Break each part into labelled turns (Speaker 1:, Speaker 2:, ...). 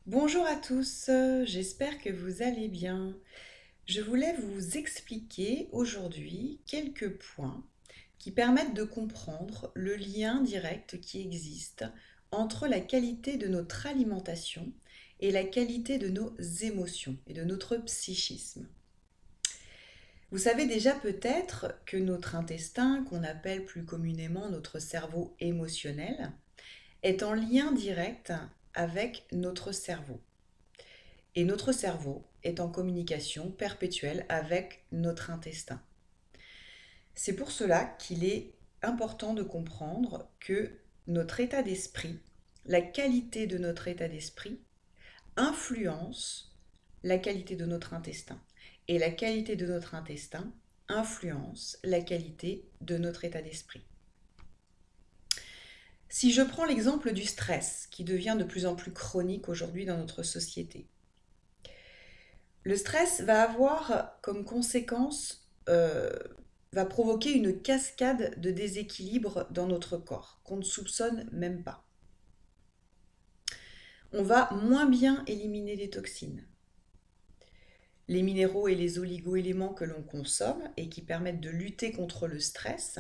Speaker 1: Bonjour à tous, j'espère que vous allez bien. Je voulais vous expliquer aujourd'hui quelques points qui permettent de comprendre le lien direct qui existe entre la qualité de notre alimentation et la qualité de nos émotions et de notre psychisme. Vous savez déjà peut-être que notre intestin, qu'on appelle plus communément notre cerveau émotionnel, est en lien direct avec notre cerveau. Et notre cerveau est en communication perpétuelle avec notre intestin. C'est pour cela qu'il est important de comprendre que notre état d'esprit, la qualité de notre état d'esprit, influence la qualité de notre intestin. Et la qualité de notre intestin influence la qualité de notre état d'esprit. Si je prends l'exemple du stress, qui devient de plus en plus chronique aujourd'hui dans notre société, le stress va avoir comme conséquence, va provoquer une cascade de déséquilibre dans notre corps qu'on ne soupçonne même pas. On va moins bien éliminer les toxines. Les minéraux et les oligo-éléments que l'on consomme et qui permettent de lutter contre le stress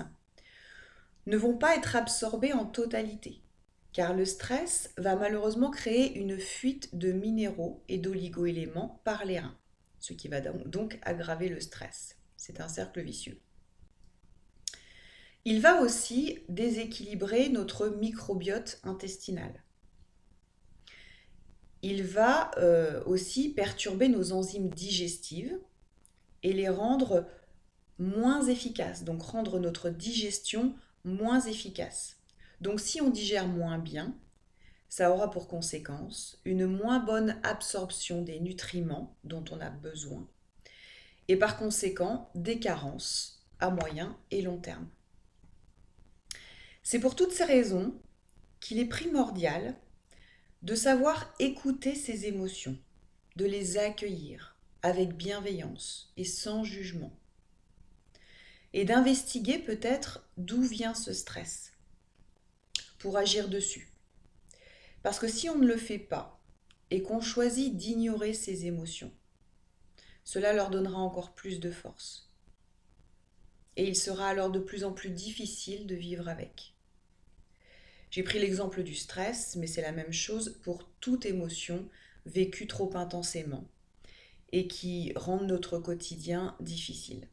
Speaker 1: ne vont pas être absorbés en totalité, car le stress va malheureusement créer une fuite de minéraux et d'oligo-éléments par les reins, ce qui va donc aggraver le stress. C'est un cercle vicieux. Il va aussi déséquilibrer notre microbiote intestinal. Il va aussi perturber nos enzymes digestives et les rendre moins efficaces, donc rendre notre digestion moins efficace. Donc si on digère moins bien, ça aura pour conséquence une moins bonne absorption des nutriments dont on a besoin et par conséquent des carences à moyen et long terme. C'est pour toutes ces raisons qu'il est primordial de savoir écouter ses émotions, de les accueillir avec bienveillance et sans jugement, et d'investiguer peut-être d'où vient ce stress pour agir dessus. Parce que si on ne le fait pas et qu'on choisit d'ignorer ses émotions, cela leur donnera encore plus de force. Et il sera alors de plus en plus difficile de vivre avec. J'ai pris l'exemple du stress, mais c'est la même chose pour toute émotion vécue trop intensément et qui rend notre quotidien difficile.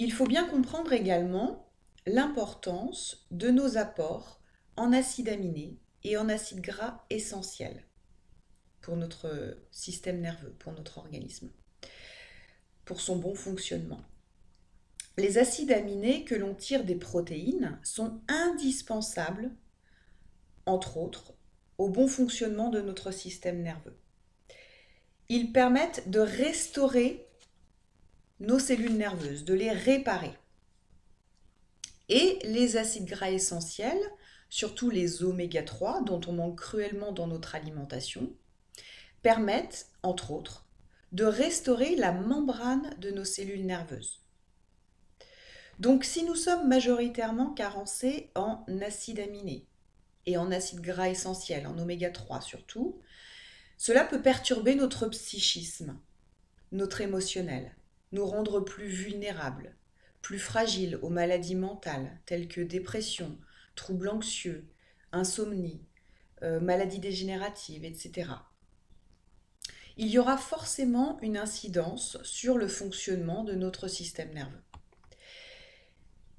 Speaker 1: Il faut bien comprendre également l'importance de nos apports en acides aminés et en acides gras essentiels pour notre système nerveux, pour notre organisme, pour son bon fonctionnement. Les acides aminés que l'on tire des protéines sont indispensables, entre autres, au bon fonctionnement de notre système nerveux. Ils permettent de restaurer nos cellules nerveuses, de les réparer. Et les acides gras essentiels, surtout les oméga 3, dont on manque cruellement dans notre alimentation, permettent, entre autres, de restaurer la membrane de nos cellules nerveuses. Donc si nous sommes majoritairement carencés en acides aminés et en acides gras essentiels, en oméga 3 surtout, cela peut perturber notre psychisme, notre émotionnel, nous rendre plus vulnérables, plus fragiles aux maladies mentales telles que dépression, troubles anxieux, insomnie, maladies dégénératives, etc. Il y aura forcément une incidence sur le fonctionnement de notre système nerveux.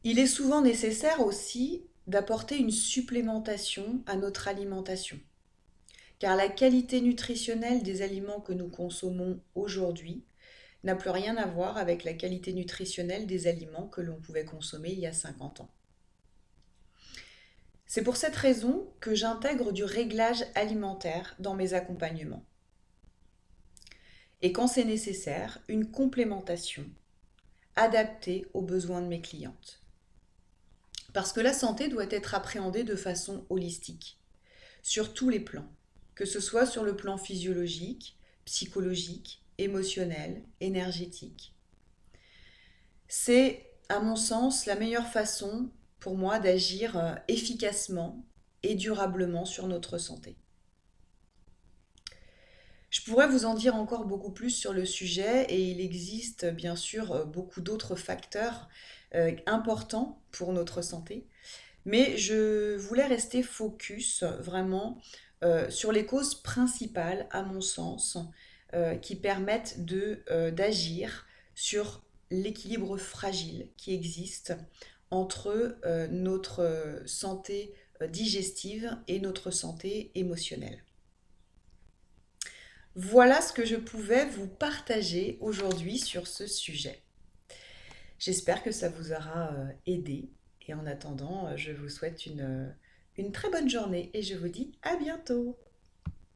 Speaker 1: Il est souvent nécessaire aussi d'apporter une supplémentation à notre alimentation, car la qualité nutritionnelle des aliments que nous consommons aujourd'hui n'a plus rien à voir avec la qualité nutritionnelle des aliments que l'on pouvait consommer il y a 50 ans. C'est pour cette raison que j'intègre du réglage alimentaire dans mes accompagnements. Et quand c'est nécessaire, une complémentation adaptée aux besoins de mes clientes. Parce que la santé doit être appréhendée de façon holistique, sur tous les plans, que ce soit sur le plan physiologique, psychologique, émotionnel, énergétique. C'est, à mon sens, la meilleure façon pour moi d'agir efficacement et durablement sur notre santé. Je pourrais vous en dire encore beaucoup plus sur le sujet et il existe bien sûr beaucoup d'autres facteurs importants pour notre santé, mais je voulais rester focus vraiment sur les causes principales, à mon sens, qui permettent d'agir sur l'équilibre fragile qui existe entre notre santé digestive et notre santé émotionnelle. Voilà ce que je pouvais vous partager aujourd'hui sur ce sujet. J'espère que ça vous aura aidé et en attendant, je vous souhaite une très bonne journée et je vous dis à bientôt.